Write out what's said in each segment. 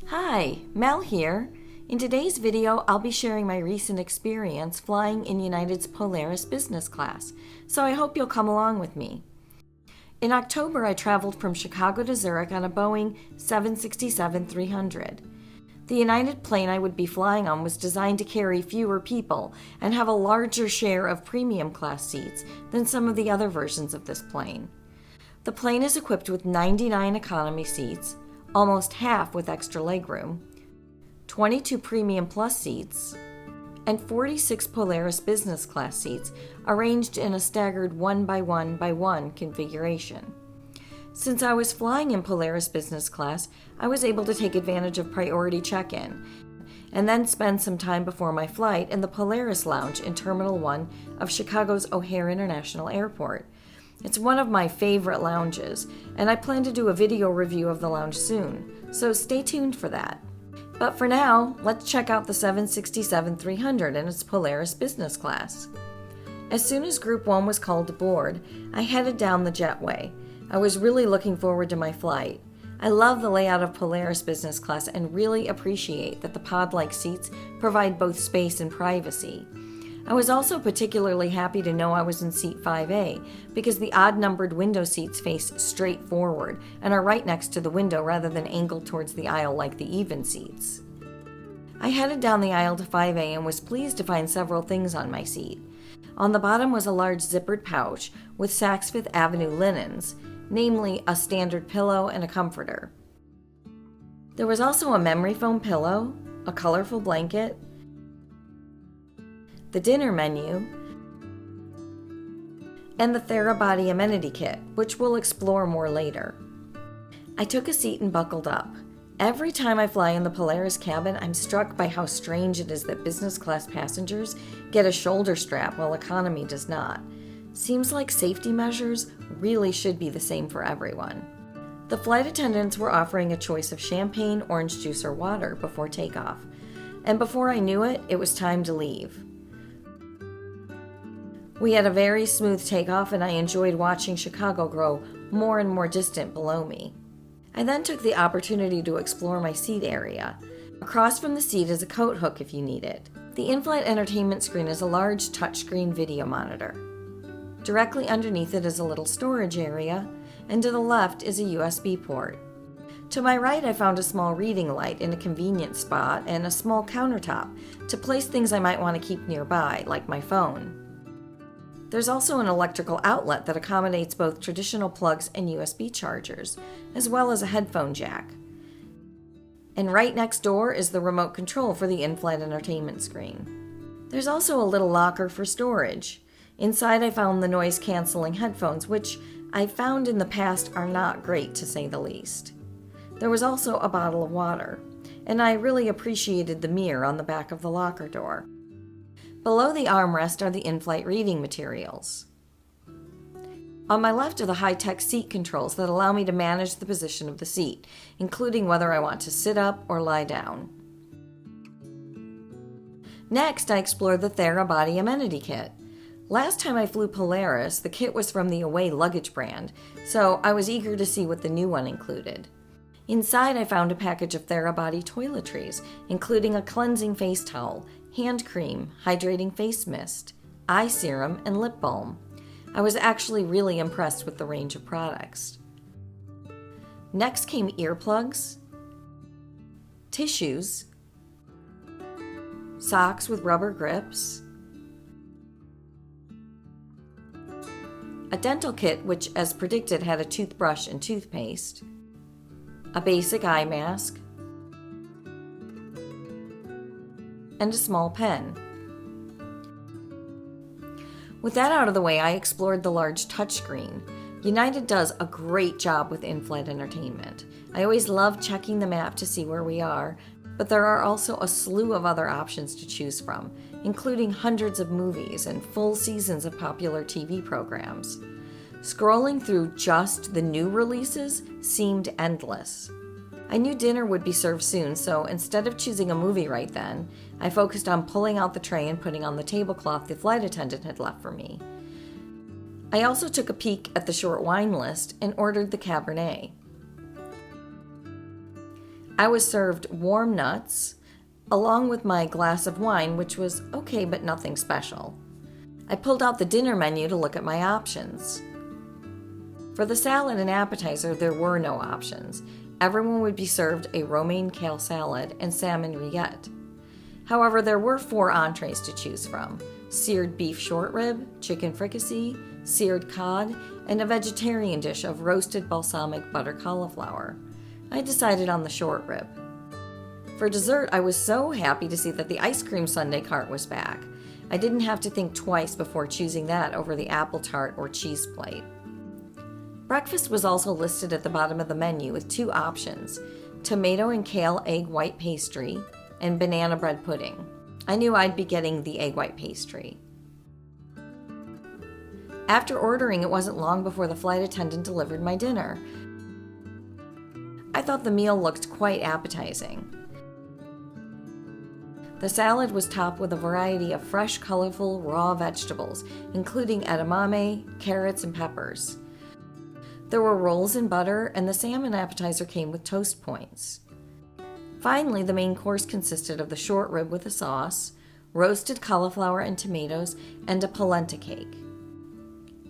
Hi, Mel here. In today's video, I'll be sharing my recent experience flying in United's Polaris business class, so I hope you'll come along with me. In October, I traveled from Chicago to Zurich on a Boeing 767-300. The United plane I would be flying on was designed to carry fewer people and have a larger share of premium class seats than some of the other versions of this plane. The plane is equipped with 99 economy seats, almost half with extra legroom, 22 Premium Plus seats, and 46 Polaris business class seats arranged in a staggered 1-by-1-by-1 configuration. Since I was flying in Polaris business class, I was able to take advantage of priority check-in and then spend some time before my flight in the Polaris Lounge in Terminal 1 of Chicago's O'Hare International Airport. It's one of my favorite lounges, and I plan to do a video review of the lounge soon, so stay tuned for that. But for now, let's check out the 767-300 in its Polaris business class. As soon as Group 1 was called to board, I headed down the jetway. I was really looking forward to my flight. I love the layout of Polaris business class and really appreciate that the pod-like seats provide both space and privacy. I was also particularly happy to know I was in seat 5A because the odd-numbered window seats face straight forward and are right next to the window rather than angled towards the aisle like the even seats. I headed down the aisle to 5A and was pleased to find several things on my seat. On the bottom was a large zippered pouch with Saks Fifth Avenue linens, namely a standard pillow and a comforter. There was also a memory foam pillow, a colorful blanket, the dinner menu, and the Therabody amenity kit, which we'll explore more later. I took a seat and buckled up. Every time I fly in the Polaris cabin, I'm struck by how strange it is that business class passengers get a shoulder strap while economy does not. Seems like safety measures really should be the same for everyone. The flight attendants were offering a choice of champagne, orange juice, or water before takeoff. And before I knew it, it was time to leave. We had a very smooth takeoff, and I enjoyed watching Chicago grow more and more distant below me. I then took the opportunity to explore my seat area. Across from the seat is a coat hook if you need it. The in-flight entertainment screen is a large touchscreen video monitor. Directly underneath it is a little storage area, and to the left is a USB port. To my right, I found a small reading light in a convenient spot and a small countertop to place things I might want to keep nearby, like my phone. There's also an electrical outlet that accommodates both traditional plugs and USB chargers, as well as a headphone jack. And right next door is the remote control for the in-flight entertainment screen. There's also a little locker for storage. Inside I found the noise-canceling headphones, which I've found in the past are not great to say the least. There was also a bottle of water, and I really appreciated the mirror on the back of the locker door. Below the armrest are the in-flight reading materials. On my left are the high-tech seat controls that allow me to manage the position of the seat, including whether I want to sit up or lie down. Next, I explored the Therabody amenity kit. Last time I flew Polaris, the kit was from the Away luggage brand, so I was eager to see what the new one included. Inside, I found a package of Therabody toiletries, including a cleansing face towel, hand cream, hydrating face mist, eye serum, and lip balm. I was actually really impressed with the range of products. Next came earplugs, tissues, socks with rubber grips, a dental kit which, as predicted, had a toothbrush and toothpaste, a basic eye mask, and a small pen. With that out of the way, I explored the large touchscreen. United does a great job with in-flight entertainment. I always love checking the map to see where we are, but there are also a slew of other options to choose from, including hundreds of movies and full seasons of popular TV programs. Scrolling through just the new releases seemed endless. I knew dinner would be served soon, so instead of choosing a movie right then, I focused on pulling out the tray and putting on the tablecloth the flight attendant had left for me. I also took a peek at the short wine list and ordered the Cabernet. I was served warm nuts, along with my glass of wine, which was okay but nothing special. I pulled out the dinner menu to look at my options. For the salad and appetizer, there were no options. Everyone would be served a romaine kale salad and salmon rillette. However, there were 4 entrees to choose from: seared beef short rib, chicken fricassee, seared cod, and a vegetarian dish of roasted balsamic butter cauliflower. I decided on the short rib. For dessert, I was so happy to see that the ice cream sundae cart was back. I didn't have to think twice before choosing that over the apple tart or cheese plate. Breakfast was also listed at the bottom of the menu with 2 options: tomato and kale egg white pastry and banana bread pudding. I knew I'd be getting the egg white pastry. After ordering, it wasn't long before the flight attendant delivered my dinner. I thought the meal looked quite appetizing. The salad was topped with a variety of fresh, colorful, raw vegetables, including edamame, carrots, and peppers. There were rolls in butter, and the salmon appetizer came with toast points. Finally, the main course consisted of the short rib with a sauce, roasted cauliflower and tomatoes, and a polenta cake.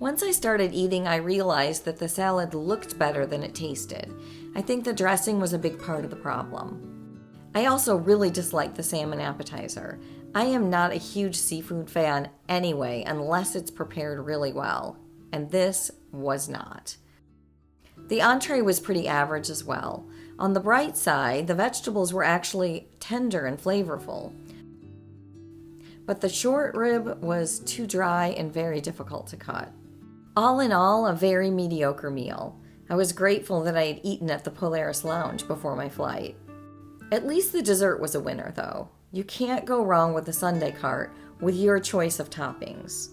Once I started eating, I realized that the salad looked better than it tasted. I think the dressing was a big part of the problem. I also really disliked the salmon appetizer. I am not a huge seafood fan anyway, unless it's prepared really well, and this was not. The entree was pretty average as well. On the bright side, the vegetables were actually tender and flavorful. But the short rib was too dry and very difficult to cut. All in all, a very mediocre meal. I was grateful that I had eaten at the Polaris Lounge before my flight. At least the dessert was a winner, though. You can't go wrong with the sundae cart with your choice of toppings.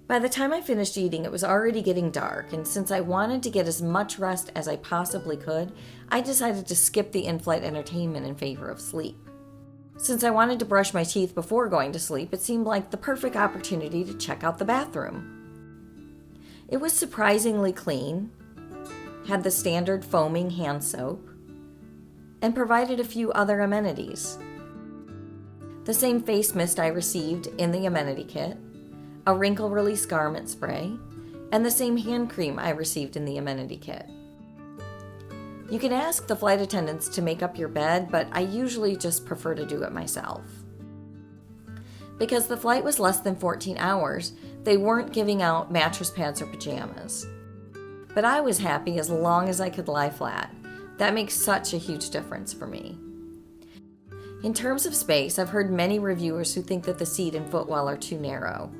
By the time I finished eating, it was already getting dark, and since I wanted to get as much rest as I possibly could, I decided to skip the in-flight entertainment in favor of sleep. Since I wanted to brush my teeth before going to sleep, it seemed like the perfect opportunity to check out the bathroom. It was surprisingly clean, had the standard foaming hand soap, and provided a few other amenities. The same face mist I received in the amenity kit, a wrinkle release garment spray, and the same hand cream I received in the amenity kit. You can ask the flight attendants to make up your bed, but I usually just prefer to do it myself. Because the flight was less than 14 hours, they weren't giving out mattress pads or pajamas. But I was happy as long as I could lie flat. That makes such a huge difference for me. In terms of space, I've heard many reviewers who think that the seat and footwell are too narrow.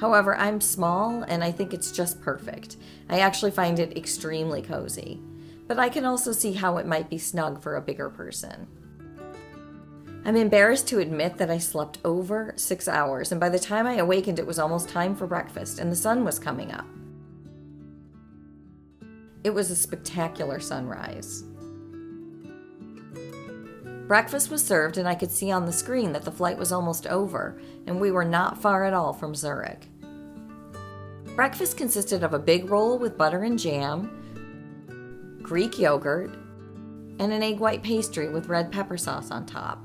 However, I'm small and I think it's just perfect. I actually find it extremely cozy. But I can also see how it might be snug for a bigger person. I'm embarrassed to admit that I slept over 6 hours, and by the time I awakened it was almost time for breakfast and the sun was coming up. It was a spectacular sunrise. Breakfast was served and I could see on the screen that the flight was almost over and we were not far at all from Zurich. Breakfast consisted of a big roll with butter and jam, Greek yogurt, and an egg white pastry with red pepper sauce on top.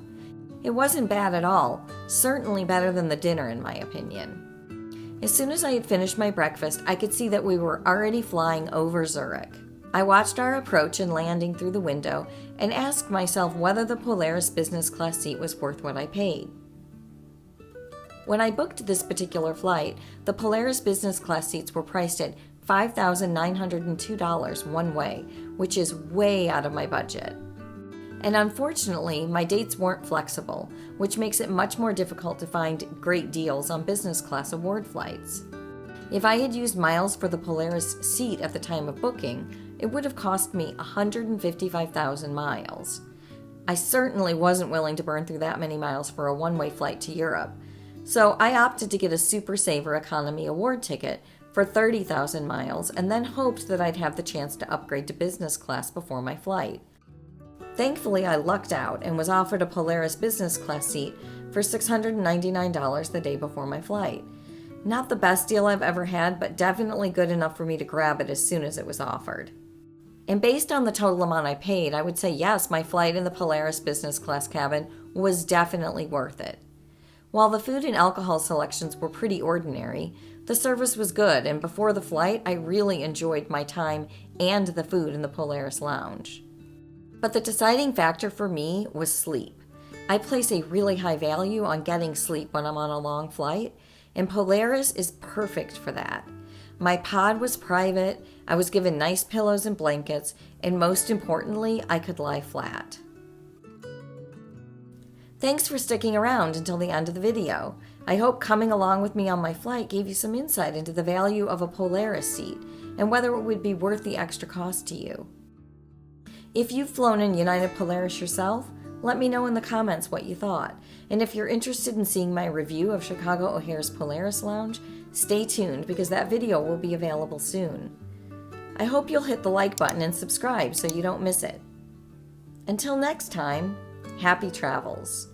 It wasn't bad at all, certainly better than the dinner in my opinion. As soon as I had finished my breakfast, I could see that we were already flying over Zurich. I watched our approach and landing through the window and asked myself whether the Polaris business class seat was worth what I paid. When I booked this particular flight, the Polaris business class seats were priced at $5,902 one way, which is way out of my budget. And unfortunately, my dates weren't flexible, which makes it much more difficult to find great deals on business class award flights. If I had used miles for the Polaris seat at the time of booking, it would have cost me 155,000 miles. I certainly wasn't willing to burn through that many miles for a one-way flight to Europe, so I opted to get a Super Saver Economy Award ticket for 30,000 miles and then hoped that I'd have the chance to upgrade to business class before my flight. Thankfully, I lucked out and was offered a Polaris business class seat for $699 the day before my flight. Not the best deal I've ever had, but definitely good enough for me to grab it as soon as it was offered. And based on the total amount I paid, I would say yes, my flight in the Polaris business class cabin was definitely worth it. While the food and alcohol selections were pretty ordinary, the service was good, and before the flight, I really enjoyed my time and the food in the Polaris lounge. But the deciding factor for me was sleep. I place a really high value on getting sleep when I'm on a long flight, and Polaris is perfect for that. My pod was private, I was given nice pillows and blankets, and most importantly, I could lie flat. Thanks for sticking around until the end of the video. I hope coming along with me on my flight gave you some insight into the value of a Polaris seat and whether it would be worth the extra cost to you. If you've flown in United Polaris yourself, let me know in the comments what you thought. And if you're interested in seeing my review of Chicago O'Hare's Polaris Lounge, stay tuned because that video will be available soon. I hope you'll hit the like button and subscribe so you don't miss it. Until next time, happy travels.